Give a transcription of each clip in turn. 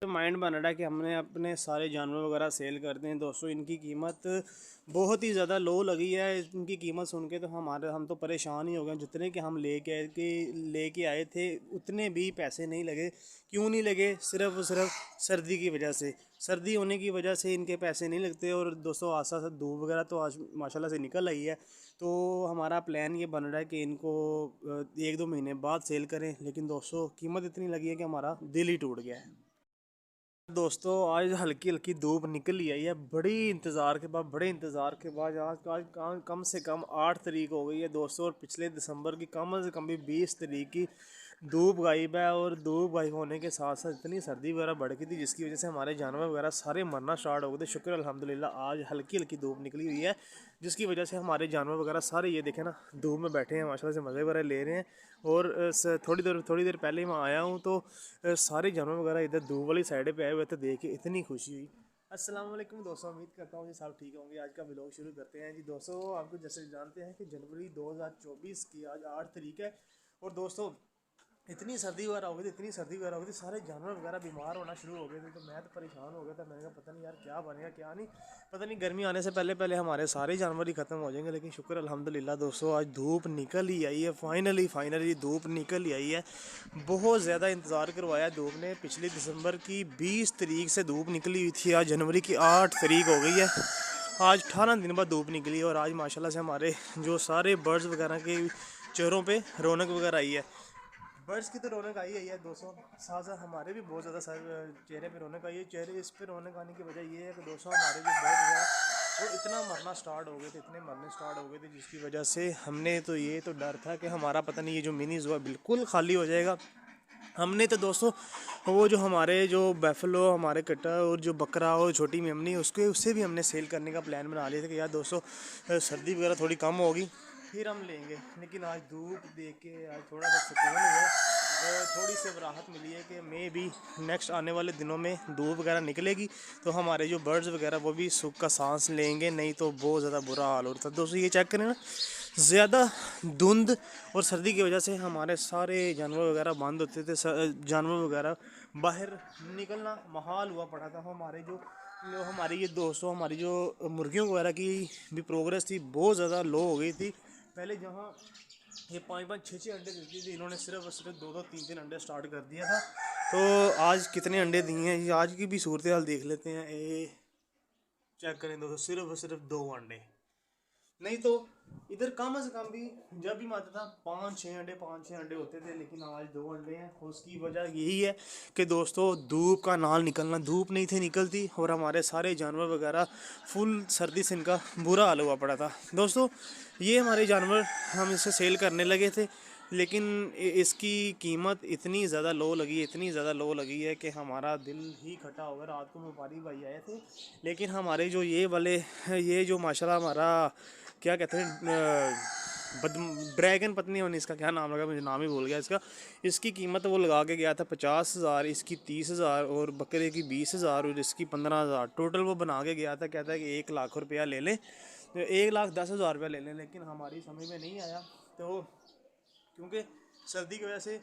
Mind बन रहा है कि हमने अपने सारे जानवर वगैरह सेल कर दें। दोस्तों इनकी कीमत बहुत ही ज़्यादा लो लगी है। इनकी कीमत सुन के तो हम तो परेशान ही हो गए। जितने कि हम लेके आए थे उतने भी पैसे नहीं लगे। क्यों नहीं लगे? सिर्फ सर्दी की वजह से। सर्दी होने की वजह से इनके पैसे नहीं लगते। और दोस्तों आसा सा धूप वगैरह तो आज माशाल्लाह से निकल आई है। तो हमारा प्लान ये बन रहा है कि इनको 1-2 महीने बाद सेल करें। लेकिन दोस्तों कीमत इतनी लगी है कि हमारा दिल ही टूट गया है। दोस्तों आज हल्की हल्की धूप निकल ही आई है। बड़े इंतज़ार के बाद आज कम से कम 8 तारीख हो गई है दोस्तों। और पिछले दिसंबर की कम से कम भी 20 तारीख की धूप गायब है। और धूप गायब होने के साथ साथ इतनी सर्दी वगैरह बढ़ गई थी जिसकी वजह से हमारे जानवर वगैरह सारे मरना स्टार्ट हो गए थे। शुक्र अल्हम्दुलिल्लाह आज हल्की हल्की धूप निकली हुई है जिसकी वजह से हमारे जानवर वगैरह सारे ये देखें ना धूप में बैठे हैं, माशाल्लाह से मज़े वगैरह ले रहे हैं। और थोड़ी देर पहले मैं आया हूँ तो सारे जानवर वगैरह इधर धूप वाली साइड पे आए हुए थे। देख के इतनी खुशी हुई। अस्सलाम वालेकुम दोस्तों, उम्मीद करता हूँ जी सब ठीक होंगे। आज का व्लॉग शुरू करते हैं जी। दोस्तों आपको जैसे जानते हैं कि जनवरी 2024 की आज 8 तारीख है। और दोस्तों इतनी सर्दी वगैरह हो गई थी, सारे जानवर वगैरह बीमार होना शुरू हो गए थे। तो मैं तो परेशान हो गया था। मैंने कहा पता नहीं यार क्या बनेगा क्या नहीं। पता नहीं गर्मी आने से पहले पहले हमारे सारे जानवर ही ख़त्म हो जाएंगे। लेकिन शुक्र अल्हम्दुलिल्लाह दोस्तों आज धूप निकल ही आई है। फाइनली धूप निकल ही आई है। बहुत ज़्यादा इंतज़ार करवाया धूप ने। पिछली दिसंबर की 20 तारीख से धूप निकली हुई थी। आज जनवरी की 8 तारीख हो गई है। आज 18 दिन बाद धूप निकली और आज माशाल्लाह से हमारे जो सारे बर्ड्स वगैरह के चेहरों पे रौनक वगैरह आई है। बर्ड्स की तो रौनक आई है दोस्तों, साथ साथ हमारे भी बहुत ज़्यादा चेहरे पे रौनक आई है। चेहरे इस पे रौनक आने की वजह ये है कि दोस्तों हमारे जो बर्ड है वो इतना मरना स्टार्ट हो गए थे, इतने मरने स्टार्ट हो गए थे जिसकी वजह से हमने तो ये तो डर था कि हमारा पता नहीं ये जो मिनी ज़ू है बिल्कुल खाली हो जाएगा। हमने तो दोस्तों वो जो हमारे जो बैफलो हमारे कट्टा और जो बकरा और छोटी मेमनी उससे भी हमने सेल करने का प्लान बना लिया था कि यार दोस्तों सर्दी वगैरह थोड़ी कम होगी फिर हम लेंगे। लेकिन आज धूप देख के आज थोड़ा सा सुकून हुआ और थोड़ी सी राहत मिली है कि मे भी नेक्स्ट आने वाले दिनों में धूप वगैरह निकलेगी तो हमारे जो बर्ड्स वगैरह वो भी सुख का सांस लेंगे। नहीं तो बहुत ज़्यादा बुरा हाल हो रहा था दोस्तों। ये चेक करें ना, ज़्यादा धुंध और सर्दी की वजह से हमारे सारे जानवर वगैरह बंद होते थे। जानवर वगैरह बाहर निकलना महाल हुआ पड़ा था। हमारी ये दोस्तों हमारी जो मुर्गियों वगैरह की भी प्रोग्रेस थी बहुत ज़्यादा लो हो गई थी। पहले जहाँ ये 5-5 6-6 अंडे देती थी, इन्होंने सिर्फ 2-2 3-3 अंडे स्टार्ट कर दिया था। तो आज कितने अंडे दिए हैं ये आज की भी सूरत हाल देख लेते हैं। ये चेक करें दोस्तों, सिर्फ 2 अंडे। नहीं तो इधर कम से कम भी जब भी मारता था 5-6 अंडे होते थे। लेकिन आज 2 अंडे हैं। उसकी वजह यही है कि दोस्तों धूप का नाल निकलना, धूप नहीं थी निकलती और हमारे सारे जानवर वगैरह फुल सर्दी से इनका बुरा हाल हुआ पड़ा था दोस्तों। ये हमारे जानवर हम इसे सेल करने लगे थे लेकिन इसकी कीमत इतनी ज़्यादा लो लगी है कि हमारा दिल ही खटा हो गया। रात को व्यापारी भाई आए थे लेकिन हमारे जो ये जो माशाल्लाह हमारा क्या कहते हैं ड्रैगन पत्नी होनी, इसका क्या नाम लगा मुझे नाम ही भूल गया इसका। इसकी कीमत वो लगा के गया था 50,000, इसकी 30,000 और बकरे की 20,000 और इसकी 15,000 टोटल वो बना के गया था। कहता है कि 1 लाख रुपया ले लें, 1,10,000 रुपया ले लें। लेकिन हमारी समझ में नहीं आया तो क्योंकि सर्दी की वजह से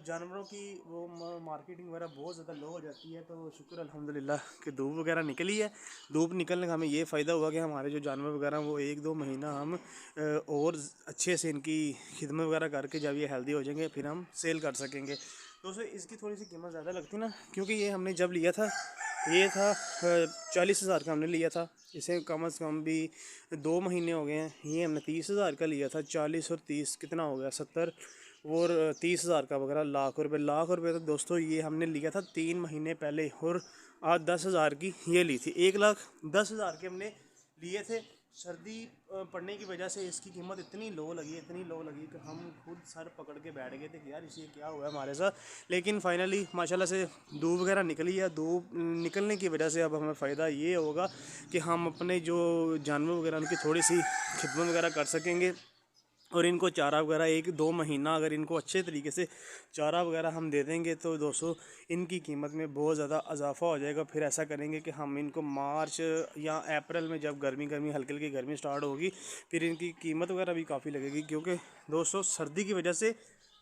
जानवरों की वो मार्केटिंग वगैरह बहुत ज़्यादा लो हो जाती है। तो शुक्र अल्हम्दुलिल्लाह कि धूप वगैरह निकली है। धूप निकलने का हमें ये फ़ायदा हुआ कि हमारे जो जानवर वगैरह वो 1-2 महीना हम और अच्छे से इनकी खिदमत वगैरह करके जब ये हेल्दी हो जाएंगे फिर हम सेल कर सकेंगे। दोस्तों इसकी थोड़ी सी कीमत ज़्यादा लगती ना, क्योंकि ये हमने जब लिया था ये था 40,000 का हमने लिया था। इसे कम से कम भी 2 महीने हो गए हैं। ये हमने 30,000 का लिया था। 40 और 30 कितना हो गया 70 और 30,000 का वगैरह लाख रुपये तो दोस्तों ये हमने लिया था 3 महीने पहले। और आज 10,000 की ये ली थी। 1,10,000 के हमने लिए थे। सर्दी पड़ने की वजह से इसकी कीमत इतनी लो लगी कि हम खुद सर पकड़ के बैठ गए थे कि यार इसे क्या हुआ हमारे साथ। लेकिन फाइनली माशाल्लाह से धूप वगैरह निकली है। धूप निकलने की वजह से अब हमें फ़ायदा ये होगा कि हम अपने जो जानवर वगैरह उनकी थोड़ी सी खिदमत वगैरह कर सकेंगे। और इनको चारा वगैरह 1-2 महीना अगर इनको अच्छे तरीके से चारा वगैरह हम दे देंगे तो दोस्तों इनकी कीमत में बहुत ज़्यादा इजाफा हो जाएगा। फिर ऐसा करेंगे कि हम इनको मार्च या अप्रैल में जब गर्मी हल्की हल्की गर्मी स्टार्ट होगी फिर इनकी कीमत वगैरह भी काफ़ी लगेगी। क्योंकि दोस्तों सर्दी की वजह से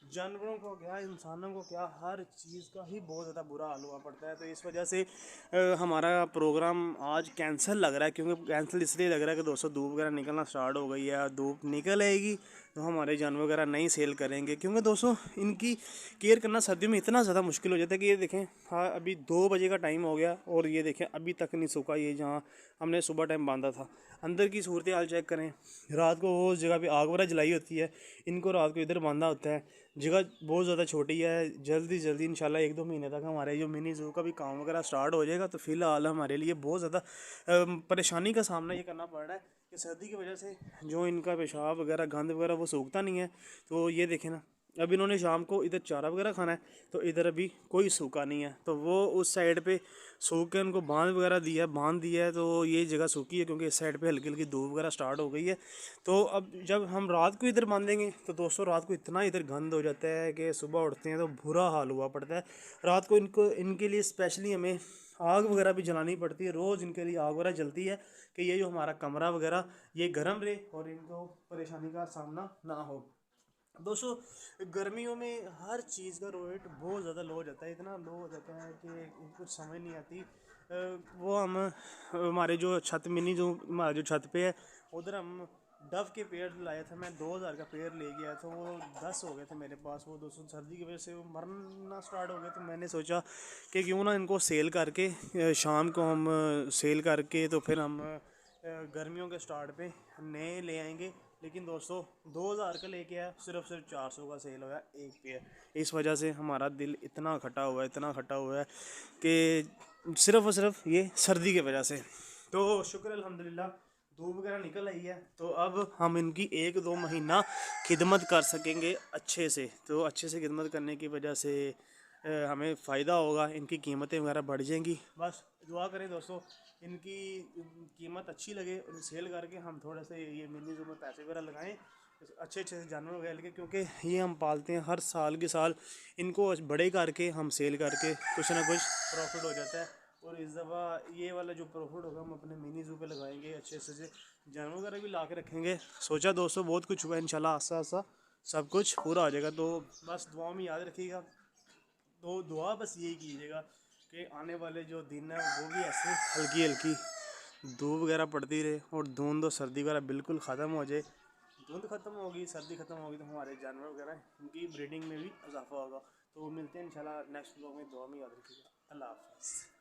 जानवरों को क्या, इंसानों को क्या, हर चीज़ का ही बहुत ज़्यादा बुरा हाल हुआ पड़ता है। तो इस वजह से हमारा प्रोग्राम आज कैंसिल लग रहा है, क्योंकि कैंसिल इसलिए लग रहा है कि दोस्तों धूप वगैरह निकलना स्टार्ट हो गई है। धूप निकल आएगी तो हमारे जानवर वगैरह नहीं सेल करेंगे, क्योंकि दोस्तों इनकी केयर करना सर्दियों में इतना ज़्यादा मुश्किल हो जाता है कि ये देखें, हाँ अभी 2 बजे का टाइम हो गया और ये देखें अभी तक नहीं सूखा। ये जहाँ हमने सुबह टाइम बांधा था, अंदर की सूरत हाल चेक करें। रात को वो उस जगह पे आग वगैरह जलाई होती है, इनको रात को इधर बांधा होता है। जगह बहुत ज़्यादा छोटी है। जल्दी जल्दी इंशाल्लाह 1-2 महीने तक हमारे जो मिनी ज़ू का भी काम वगैरह स्टार्ट हो जाएगा। तो फ़िलहाल हमारे लिए बहुत ज़्यादा परेशानी का सामना ये करना पड़ रहा है कि सर्दी की वजह से जो इनका पेशाब वगैरह गंद वगैरह वो सूखता नहीं है। तो ये देखें ना, अब इन्होंने शाम को इधर चारा वगैरह खाना है, तो इधर अभी कोई सूखा नहीं है। तो वो उस साइड पे सूख के उनको बांध दिया है। तो ये जगह सूखी है क्योंकि इस साइड पे हल्की हल्की धूप वगैरह स्टार्ट हो गई है। तो अब जब हम रात को इधर बांधेंगे तो दोस्तों रात को इतना इधर गंद हो जाता है कि सुबह उठते हैं तो बुरा हाल हुआ पड़ता है। रात को इनके लिए स्पेशली हमें आग वगैरह भी जलानी पड़ती है। रोज़ इनके लिए आग वगैरह जलती है कि ये जो हमारा कमरा वगैरह ये गर्म रहे और इनको परेशानी का सामना ना हो। दोस्तों गर्मियों में हर चीज़ का रेट बहुत ज़्यादा लो हो जाता है, इतना लो हो जाता है कि कुछ समझ नहीं आती। वो हम हमारे जो छत मिनी जो हमारे जो छत पे है उधर हम डव के पेड़ लाए थे। मैं 2000 का पेड़ ले गया था, वो 10 हो गए थे मेरे पास। वो दोस्तों सर्दी की वजह से वो मरना स्टार्ट हो गए। तो मैंने सोचा कि क्यों ना इनको सेल करके शाम को हम सेल करके तो फिर हम गर्मियों के स्टार्ट पे नए ले आएंगे। लेकिन दोस्तों 2000 का लेके आया, सिर्फ 400 का सेल होया एक पेयर। इस वजह से हमारा दिल इतना खटा हुआ है, इतना खटा हुआ है कि सिर्फ और सिर्फ ये सर्दी की वजह से। तो शुक्र अल्हम्दुलिल्लाह धूप वगैरह निकल आई है, तो अब हम इनकी 1-2 महीना खिदमत कर सकेंगे अच्छे से। तो अच्छे से खिदमत करने की वजह से हमें फ़ायदा होगा, इनकी कीमतें वगैरह बढ़ जाएंगी। बस दुआ करें दोस्तों इनकी कीमत अच्छी लगे और सेल करके हम थोड़े से ये मिनी ज़ू में पैसे वगैरह लगाएं अच्छे अच्छे जानवर वगैरह लेके, क्योंकि ये हम पालते हैं हर साल के साल। इनको बड़े करके हम सेल करके कुछ ना कुछ प्रॉफिट हो जाता है। और इस दफ़ा ये वाला जो प्रॉफिट होगा हम अपने मिनी ज़ू पे लगाएंगे, अच्छे से जानवर वगैरह भी ला के रखेंगे। सोचा दोस्तों बहुत कुछ हुआ, इंशाल्लाह आस्ता आस्ता सब कुछ पूरा हो जाएगा। तो बस दुआ में याद रखिएगा। तो दुआ बस यही कीजिएगा कि आने वाले जो दिन है वो भी ऐसे हल्की हल्की धूप वगैरह पड़ती रहे और धुंध और सर्दी वगैरह बिल्कुल ख़त्म हो जाए। धुंध ख़त्म होगी, सर्दी ख़त्म होगी तो हमारे जानवर वगैरह इनकी ब्रीडिंग में भी इजाफा होगा। तो मिलते हैं इंशाल्लाह नेक्स्ट व्लॉग में। दुआ में याद रखिएगा। अल्लाह हाफ़िज़।